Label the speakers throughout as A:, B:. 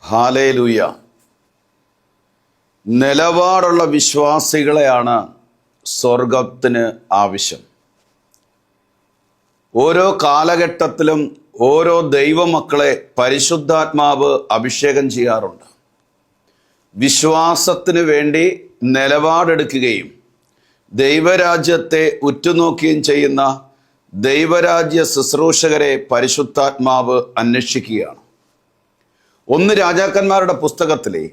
A: Hallelujah. നിലപാടുള്ള വിശ്വാസികളെയാണ് സ്വർഗത്തിന് ആവശ്യം. ഓരോ കാലഘട്ടത്തിലും ഓരോ ദൈവമക്കളെ പരിശുദ്ധാത്മാവ് അഭിഷേകം ചെയ്യാറുണ്ട്. വിശ്വാസത്തിന് വേണ്ടി നിലപാടെടുക്കുകയും ദൈവരാജ്യത്തെ ഉറ്റുനോക്കുകയും ചെയ്യുന്ന ദൈവരാജ്യ ശുശ്രൂഷകരെ പരിശുദ്ധാത്മാവ് അന്വേഷിക്കുകയാണ്. 1 രാജാക്കന്മാരുടെ പുസ്തകത്തിലെ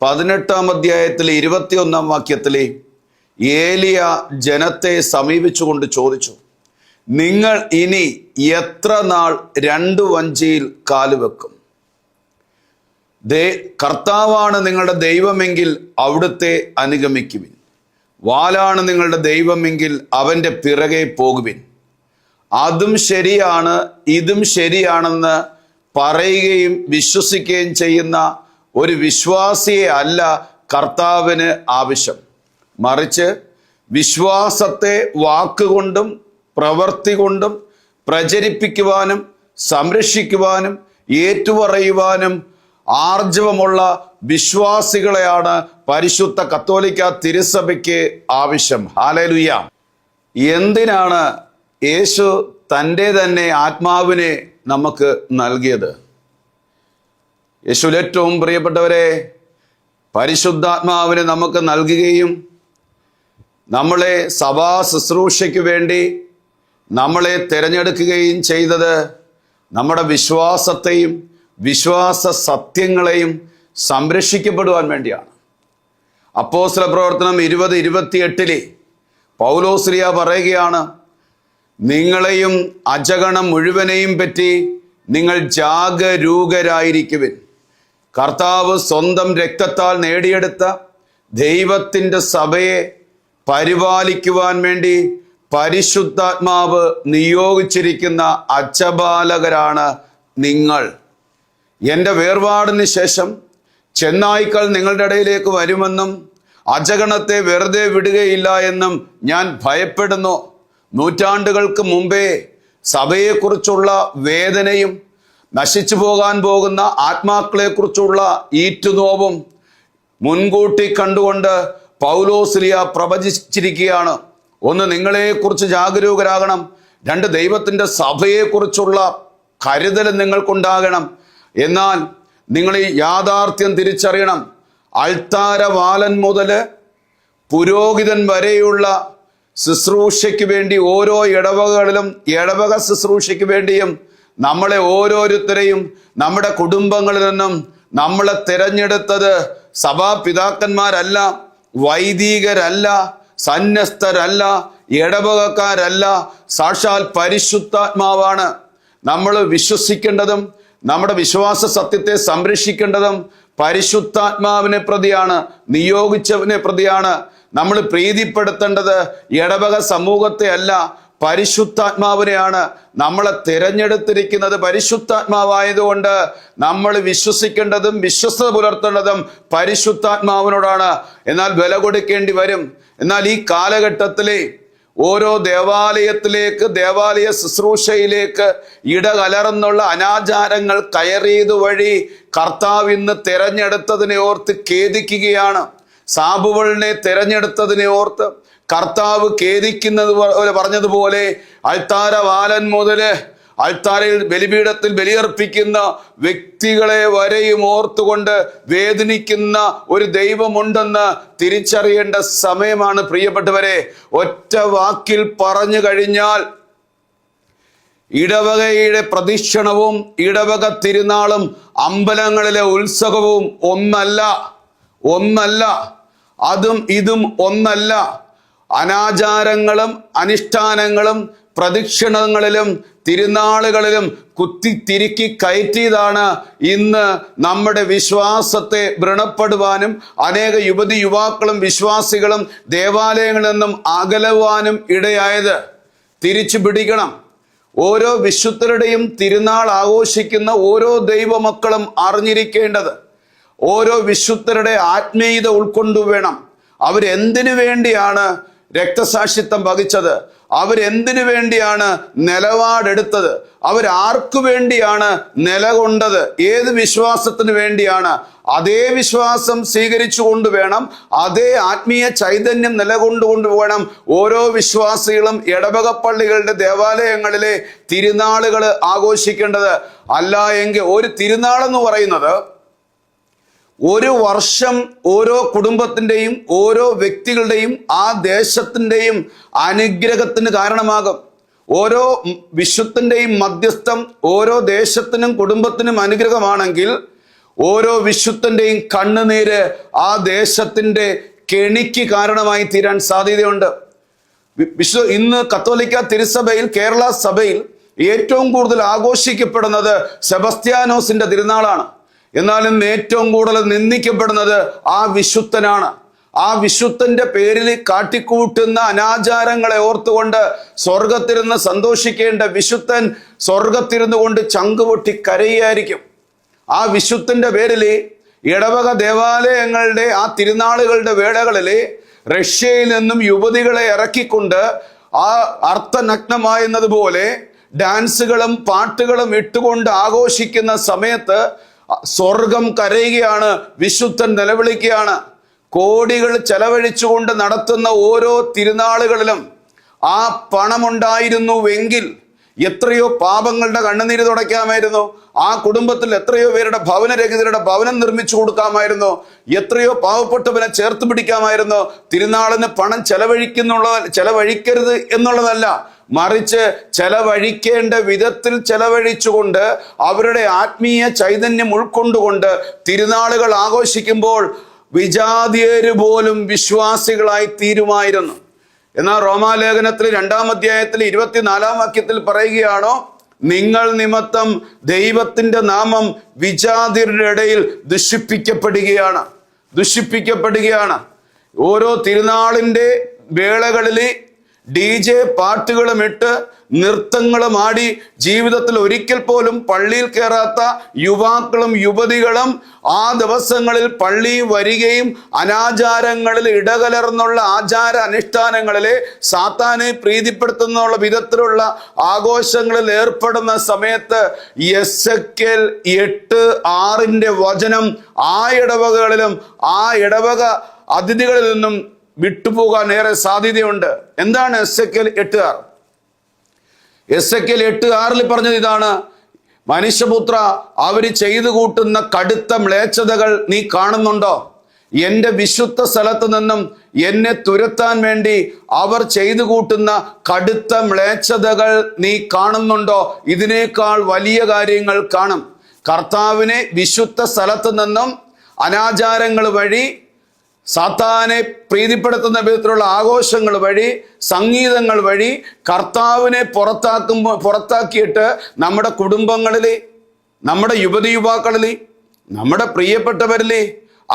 A: 18-ാം അധ്യായത്തിലെ 21-ാം വാക്യത്തിലെ ഏലിയ ജനത്തെ സമീപിച്ചുകൊണ്ട് ചോദിച്ചു, നിങ്ങൾ ഇനി എത്ര നാൾ 2 വഞ്ചിയിൽ കാലുവെക്കും? കർത്താവാണ് നിങ്ങളുടെ ദൈവമെങ്കിൽ അവിടുത്തെ അനുഗമിക്കുവിൻ. വാലാണ് നിങ്ങളുടെ ദൈവമെങ്കിൽ അവൻ്റെ പിറകെ പോകുവിൻ. അതും ശരിയാണ് ഇതും ശരിയാണെന്ന് പറയുകയും വിശ്വസിക്കുകയും ചെയ്യുന്ന ഒരു വിശ്വാസിയെ അല്ല കർത്താവിന് ആവശ്യം. മറിച്ച് വിശ്വാസത്തെ വാക്കുകൊണ്ടും പ്രവൃത്തി കൊണ്ടും പ്രചരിപ്പിക്കുവാനും സംരക്ഷിക്കുവാനും ഏറ്റുപറയുവാനും ആർജവമുള്ള വിശ്വാസികളെയാണ് പരിശുദ്ധ കത്തോലിക്ക തിരുസഭയ്ക്ക് ആവശ്യം. ഹല്ലേലൂയ. എന്തിനാണ് യേശു തൻ്റെ തന്നെ ആത്മാവിനെ നമുക്ക് നൽകിയത്? യേശുവിൽ ഏറ്റവും പ്രിയപ്പെട്ടവരെ, പരിശുദ്ധാത്മാവിനെ നമുക്ക് നൽകുകയും നമ്മളെ സഭാ ശുശ്രൂഷയ്ക്ക് വേണ്ടി നമ്മളെ തിരഞ്ഞെടുക്കുകയും ചെയ്തത് നമ്മുടെ വിശ്വാസത്തെയും വിശ്വാസ സത്യങ്ങളെയും സംരക്ഷിക്കപ്പെടുവാൻ വേണ്ടിയാണ്. അപ്പോസ്തല പ്രവർത്തനം 20:28 പൗലോസ്ലീഹ പറയുകയാണ്, നിങ്ങളെയും അജഗണം മുഴുവനെയും പറ്റി നിങ്ങൾ ജാഗരൂകരായിരിക്കുവിൻ. കർത്താവ് സ്വന്തം രക്തത്താൽ നേടിയെടുത്ത ദൈവത്തിൻ്റെ സഭയെ പരിപാലിക്കുവാൻ വേണ്ടി പരിശുദ്ധാത്മാവ് നിയോഗിച്ചിരിക്കുന്ന അജപാലകരാണ് നിങ്ങൾ. എൻ്റെ വേർപാടിന് ശേഷം ചെന്നായ്ക്കൾ നിങ്ങളുടെ ഇടയിലേക്ക് വരുമെന്നും അജഗണത്തെ വെറുതെ വിടുകയില്ല എന്നും ഞാൻ ഭയപ്പെടുന്നു. നൂറ്റാണ്ടുകൾക്ക് മുമ്പേ സഭയെക്കുറിച്ചുള്ള വേദനയും നശിച്ചു പോകാൻ പോകുന്ന ആത്മാക്കളെക്കുറിച്ചുള്ള ഈറ്റുനോവും മുൻകൂട്ടി കണ്ടുകൊണ്ട് പൗലോസ്ലീഹ പ്രവചിച്ചിരിക്കുകയാണ്. 1, നിങ്ങളെക്കുറിച്ച് ജാഗരൂകരാകണം. 2, ദൈവത്തിൻ്റെ സഭയെക്കുറിച്ചുള്ള കരുതൽ നിങ്ങൾക്കുണ്ടാകണം. എന്നാൽ നിങ്ങൾ ഈ യാഥാർത്ഥ്യം തിരിച്ചറിയണം. അൾത്താരവാലൻ മുതൽ പുരോഹിതൻ വരെയുള്ള ശുശ്രൂഷയ്ക്ക് വേണ്ടി ഓരോ ഇടവകളിലും ഇടവക ശുശ്രൂഷയ്ക്ക് വേണ്ടിയും നമ്മളെ ഓരോരുത്തരെയും നമ്മുടെ കുടുംബങ്ങളിൽ നിന്നും നമ്മളെ തിരഞ്ഞെടുത്തത് സഭാപിതാക്കന്മാരല്ല, വൈദികരല്ല, സന്യസ്തരല്ല, ഇടവകക്കാരല്ല, സാക്ഷാൽ പരിശുദ്ധാത്മാവാണ്. നമ്മൾ വിശ്വസിക്കേണ്ടതും നമ്മുടെ വിശ്വാസ സത്യത്തെ സംരക്ഷിക്കേണ്ടതും പരിശുദ്ധാത്മാവിനെ പ്രതിയാണ്, നിയോഗിച്ചവനെ പ്രതിയാണ്. നമ്മൾ പ്രീതിപ്പെടുത്തേണ്ടത് ഇടവക സമൂഹത്തെ അല്ല, പരിശുദ്ധാത്മാവിനെയാണ്. നമ്മളെ തിരഞ്ഞെടുത്തിരിക്കുന്നത് പരിശുദ്ധാത്മാവായതുകൊണ്ട് നമ്മൾ വിശ്വസിക്കേണ്ടതും വിശ്വസ്തത പുലർത്തേണ്ടതും പരിശുദ്ധാത്മാവിനോടാണ്. എന്നാൽ വില കൊടുക്കേണ്ടി വരും. എന്നാൽ ഈ കാലഘട്ടത്തിലെ ഓരോ ദേവാലയത്തിലേക്ക്, ദേവാലയ ശുശ്രൂഷയിലേക്ക് ഇടകലർന്നുള്ള അനാചാരങ്ങൾ കയറിയത് വഴി കർത്താവ് ഇന്ന് തിരഞ്ഞെടുത്തതിനെ ഓർത്ത് ഖേദിക്കുകയാണ്. സാബുവളിനെ തിരഞ്ഞെടുത്തതിനെ ഓർത്ത് കർത്താവ് ഖേദിക്കുന്നത് പറഞ്ഞതുപോലെ അൾത്താരവാലൻ മുതൽ അൾത്താരയിൽ ബലിപീഠത്തിൽ ബലിയർപ്പിക്കുന്ന വ്യക്തികളെ വരെയും ഓർത്തുകൊണ്ട് വേദനിക്കുന്ന ഒരു ദൈവമുണ്ടെന്ന് തിരിച്ചറിയേണ്ട സമയമാണ് പ്രിയപ്പെട്ടവരെ. ഒറ്റ വാക്കിൽ പറഞ്ഞു കഴിഞ്ഞാൽ ഇടവകയുടെ പ്രദക്ഷിണവും ഇടവക തിരുനാളും അമ്പലങ്ങളിലെ ഉത്സവവും ഒന്നല്ല. അതും ഇതും ഒന്നല്ല. അനാചാരങ്ങളും അനുഷ്ഠാനങ്ങളും പ്രദക്ഷിണങ്ങളിലും തിരുനാളുകളിലും കുത്തിത്തിരുക്കി കയറ്റിയതാണ് ഇന്ന് നമ്മുടെ വിശ്വാസത്തെ വ്രണപ്പെടുവാനും അനേക യുവതിയുവാക്കളും വിശ്വാസികളും ദേവാലയങ്ങളിൽ നിന്നും അകലുവാനും ഇടയായത്. തിരിച്ചു പിടിക്കണം. ഓരോ വിശുദ്ധരുടെയും തിരുനാൾ ആഘോഷിക്കുന്ന ഓരോ ദൈവമക്കളും അറിഞ്ഞിരിക്കേണ്ടത് ഓരോ വിശുദ്ധരുടെ ആത്മീയത ഉൾക്കൊണ്ടു വേണം. അവരെന്തിനു വേണ്ടിയാണ് രക്തസാക്ഷിത്വം വഹിച്ചത്? അവരെന്തിനു വേണ്ടിയാണ് നിലപാടെടുത്തത്, അവരാർക്കു വേണ്ടിയാണ് നിലകൊണ്ടത്, ഏത് വിശ്വാസത്തിന് വേണ്ടിയാണ്, അതേ വിശ്വാസം സ്വീകരിച്ചുകൊണ്ട് വേണം, അതേ ആത്മീയ ചൈതന്യം നിലകൊണ്ടുകൊണ്ട് വേണം ഓരോ വിശ്വാസികളും ഇടവക പള്ളികളുടെ ദേവാലയങ്ങളിലെ തിരുനാളുകൾ ആഘോഷിക്കേണ്ടത്. അല്ല എങ്കിൽ ഒരു തിരുനാളെന്ന് പറയുന്നത് ഒരു വർഷം ഓരോ കുടുംബത്തിൻ്റെയും ഓരോ വ്യക്തികളുടെയും ആ ദേശത്തിൻ്റെയും അനുഗ്രഹത്തിന് കാരണമാകും. ഓരോ വിശുദ്ധൻ്റെയും മധ്യസ്ഥം ഓരോ ദേശത്തിനും കുടുംബത്തിനും അനുഗ്രഹമാണെങ്കിൽ ഓരോ വിശുദ്ധൻ്റെയും കണ്ണുനീര് ആ ദേശത്തിൻ്റെ കെണിക്ക് കാരണമായി തീരാൻ സാധ്യതയുണ്ട്. ഇന്ന് കത്തോലിക്ക തിരുസഭയിൽ, കേരള സഭയിൽ ഏറ്റവും കൂടുതൽ ആഘോഷിക്കപ്പെടുന്നത് സെബസ്ത്യാനോസിന്റെ തിരുനാളാണ്. എന്നാലും ഏറ്റവും കൂടുതൽ നിന്ദിക്കപ്പെടുന്നത് ആ വിശുദ്ധനാണ്. ആ വിശുദ്ധന്റെ പേരിൽ കാട്ടിക്കൂട്ടുന്ന അനാചാരങ്ങളെ ഓർത്തുകൊണ്ട് സ്വർഗത്തിരുന്ന് സന്തോഷിക്കേണ്ട വിശുദ്ധൻ സ്വർഗത്തിരുന്നു കൊണ്ട് ചങ്കുപൊട്ടി കരയായിരിക്കും. ആ വിശുദ്ധന്റെ പേരിൽ ഇടവക ദേവാലയങ്ങളുടെ ആ തിരുനാളുകളുടെ വേളകളിൽ റഷ്യയിൽ നിന്നും യുവതികളെ ഇറക്കിക്കൊണ്ട് ആ അർത്ഥനഗ്നമായെന്നതുപോലെ ഡാൻസുകളും പാട്ടുകളും ഇട്ടുകൊണ്ട് ആഘോഷിക്കുന്ന സമയത്ത് സ്വർഗം കരയുകയാണ്, വിശുദ്ധൻ നിലവിളിക്കുകയാണ്. കോടികൾ ചെലവഴിച്ചുകൊണ്ട് നടത്തുന്ന ഓരോ തിരുനാളുകളിലും ആ പണമുണ്ടായിരുന്നുവെങ്കിൽ എത്രയോ പാപങ്ങളുടെ കണ്ണുനീര് തുടയ്ക്കാമായിരുന്നു. ആ കുടുംബത്തിൽ എത്രയോ പേരുടെ ഭവനരഹിതരുടെ ഭവനം നിർമ്മിച്ചു കൊടുക്കാമായിരുന്നു. എത്രയോ പാവപ്പെട്ടവനെ ചേർത്ത് പിടിക്കാമായിരുന്നു. തിരുനാളിന് പണം ചെലവഴിക്കരുത് എന്നുള്ളതല്ല, മറിച്ച് ചെലവഴിക്കേണ്ട വിധത്തിൽ ചെലവഴിച്ചുകൊണ്ട് അവരുടെ ആത്മീയ ചൈതന്യം ഉൾക്കൊണ്ടുകൊണ്ട് തിരുനാളുകൾ ആഘോഷിക്കുമ്പോൾ വിജാതീയര് പോലും വിശ്വാസികളായി തീരുമായിരുന്നു. എന്നാൽ റോമാലേഖനത്തിൽ 2-ാം അധ്യായത്തിൽ 24-ാം വാക്യത്തിൽ പറയുകയാണോ, നിങ്ങൾ നിമിത്തം ദൈവത്തിന്റെ നാമം വിജാതിരുടെ ഇടയിൽ ദുഷിപ്പിക്കപ്പെടുകയാണ്. ഓരോ തിരുനാളിന്റെ വേളകളിൽ DJ പാട്ടുകളും ഇട്ട് നൃത്തങ്ങളും ആടി ജീവിതത്തിൽ ഒരിക്കൽ പോലും പള്ളിയിൽ കയറാത്ത യുവാക്കളും യുവതികളും ആ ദിവസങ്ങളിൽ പള്ളി വരികയും അനാചാരങ്ങളിൽ ഇടകലർന്നുള്ള ആചാര അനുഷ്ഠാനങ്ങളിലെ സാത്താനെ പ്രീതിപ്പെടുത്തുന്നുള്ള വിധത്തിലുള്ള ആഘോഷങ്ങളിൽ ഏർപ്പെടുന്ന സമയത്ത് എസെക്കിയേൽ 8:6 വചനം ആ ഇടവകകളിലും ആ ഇടവക അതിഥികളിൽ നിന്നും വിട്ടുപോകാൻ ഏറെ സാധ്യതയുണ്ട്. എന്താണ് എസെക്കിയേൽ 8:6? എസെക്കിയേൽ 8:6 പറഞ്ഞത് ഇതാണ്: മനുഷ്യപുത്ര, അവര് ചെയ്തു കൂട്ടുന്ന കടുത്ത മ്ലേച്ഛതകൾ നീ കാണുന്നുണ്ടോ? എൻ്റെ വിശുദ്ധ സ്ഥലത്ത് നിന്നും എന്നെ തുരത്താൻ വേണ്ടി അവർ ചെയ്തു കൂട്ടുന്ന കടുത്ത മ്ലേച്ഛതകൾ നീ കാണുന്നുണ്ടോ? ഇതിനേക്കാൾ വലിയ കാര്യങ്ങൾ കാണും. കർത്താവിനെ വിശുദ്ധ സ്ഥലത്ത് നിന്നും അനാചാരങ്ങൾ വഴി, സാത്താനെ പ്രീതിപ്പെടുത്തുന്ന വിധത്തിലുള്ള ആഘോഷങ്ങൾ വഴി, സംഗീതങ്ങൾ വഴി കർത്താവിനെ പുറത്താക്കിയിട്ട് നമ്മുടെ കുടുംബങ്ങളിൽ, നമ്മുടെ യുവതി യുവാക്കളിൽ, നമ്മുടെ പ്രിയപ്പെട്ടവരിൽ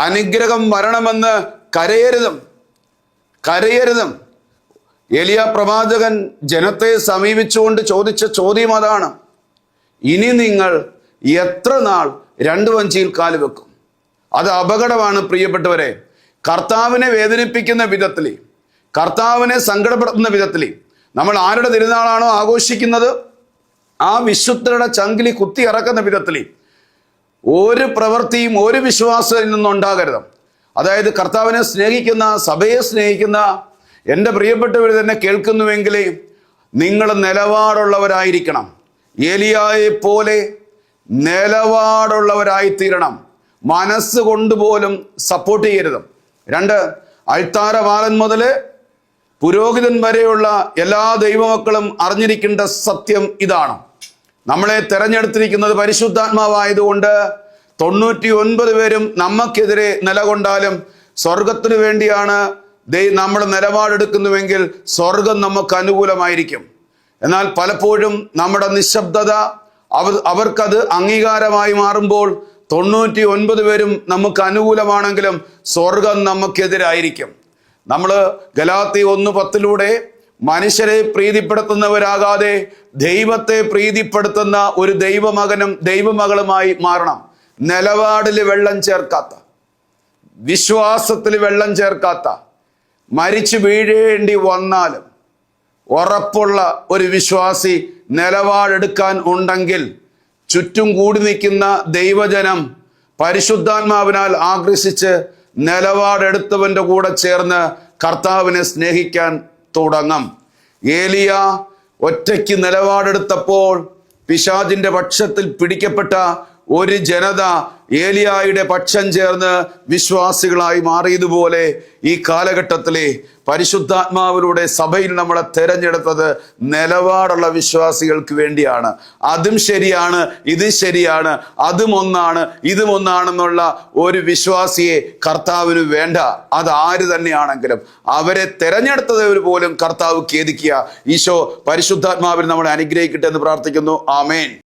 A: അനുഗ്രഹം വരണമെന്ന് കരയരുതും. ഏലിയ പ്രവാചകൻ ജനത്തെ സമീപിച്ചുകൊണ്ട് ചോദിച്ച ചോദ്യം അതാണ്: ഇനി നിങ്ങൾ എത്ര നാൾ 2 വഞ്ചിയിൽ കാല് വെക്കും? അത് അപകടമാണ് പ്രിയപ്പെട്ടവരെ. കർത്താവിനെ വേദനിപ്പിക്കുന്ന വിധത്തിൽ, കർത്താവിനെ സങ്കടപ്പെടുത്തുന്ന വിധത്തിൽ നമ്മൾ ആരുടെ തിരുനാളാണോ ആഘോഷിക്കുന്നത് ആ വിശുദ്ധരുടെ ചങ്കിലി കുത്തി ഇറക്കുന്ന വിധത്തിൽ ഒരു പ്രവൃത്തിയും ഒരു വിശ്വാസത്തിൽ നിന്നുണ്ടാകരുത്. അതായത് കർത്താവിനെ സ്നേഹിക്കുന്ന, സഭയെ സ്നേഹിക്കുന്ന എൻ്റെ പ്രിയപ്പെട്ടവർ തന്നെ കേൾക്കുന്നുവെങ്കിൽ നിങ്ങൾ നിലപാടുള്ളവരായിരിക്കണം. ഏലിയായെ പോലെ നിലപാടുള്ളവരായിത്തീരണം. മനസ്സുകൊണ്ട് പോലും സപ്പോർട്ട് ചെയ്യരുത്. 2, അൾത്താരപാലൻ മുതൽ പുരോഹിതൻ വരെയുള്ള എല്ലാ ദൈവമക്കളും അറിഞ്ഞിരിക്കേണ്ട സത്യം ഇതാണ്: നമ്മളെ തെരഞ്ഞെടുത്തിരിക്കുന്നത് പരിശുദ്ധാത്മാവായതുകൊണ്ട് 99 പേരും നമുക്കെതിരെ നിലകൊണ്ടാലും സ്വർഗത്തിനു വേണ്ടിയാണ് നമ്മൾ നിലപാടെടുക്കുന്നുവെങ്കിൽ സ്വർഗം നമുക്ക് അനുകൂലമായിരിക്കും. എന്നാൽ പലപ്പോഴും നമ്മുടെ നിശബ്ദത അവർക്കത് അംഗീകാരമായി മാറുമ്പോൾ 99 പേരും നമുക്ക് അനുകൂലമാണെങ്കിലും സ്വർഗം നമുക്കെതിരായിരിക്കും. നമ്മൾ ഗലാത്യ 1:10 മനുഷ്യരെ പ്രീതിപ്പെടുത്തുന്നവരാകാതെ ദൈവത്തെ പ്രീതിപ്പെടുത്തുന്ന ഒരു ദൈവമകനും ദൈവമകളുമായി മാറണം. നിലപാടിൽ വെള്ളം ചേർക്കാത്ത, വിശ്വാസത്തിൽ വെള്ളം ചേർക്കാത്ത, മരിച്ചു വീഴേണ്ടി വന്നാലും ഉറപ്പുള്ള ഒരു വിശ്വാസി നിലപാടെടുക്കാൻ ഉണ്ടെങ്കിൽ ചുറ്റും കൂടി നിൽക്കുന്ന ദൈവജനം പരിശുദ്ധാത്മാവിനാൽ ആകർഷിച്ച് നിലപാടെടുത്തവന്റെ കൂടെ ചേർന്ന് കർത്താവിനെ സ്നേഹിക്കാൻ തുടങ്ങും. ഏലിയ ഒറ്റയ്ക്ക് നിലപാടെടുത്തപ്പോൾ പിശാചിന്റെ പക്ഷത്തിൽ പിടിക്കപ്പെട്ട ഒരു ജനത ഏലിയായുടെ പക്ഷം ചേർന്ന് വിശ്വാസികളായി മാറിയതുപോലെ ഈ കാലഘട്ടത്തിലെ പരിശുദ്ധാത്മാവിലൂടെ സഭയിൽ നമ്മളെ തെരഞ്ഞെടുത്തത് നിലപാടുള്ള വിശ്വാസികൾക്ക് വേണ്ടിയാണ്. അതും ശരിയാണ്, ഇത് ശരിയാണ്, അതും ഒന്നാണ്, ഇതും ഒന്നാണെന്നുള്ള ഒരു വിശ്വാസിയെ കർത്താവിന് വേണ്ട. അത് ആര് തന്നെയാണെങ്കിലും അവരെ തെരഞ്ഞെടുത്തത് പോലും കർത്താവ് ഖേദിക്കുക. ഈശോ പരിശുദ്ധാത്മാവിൽ നമ്മളെ അനുഗ്രഹിക്കട്ടെ എന്ന് പ്രാർത്ഥിക്കുന്നു. ആമേൻ.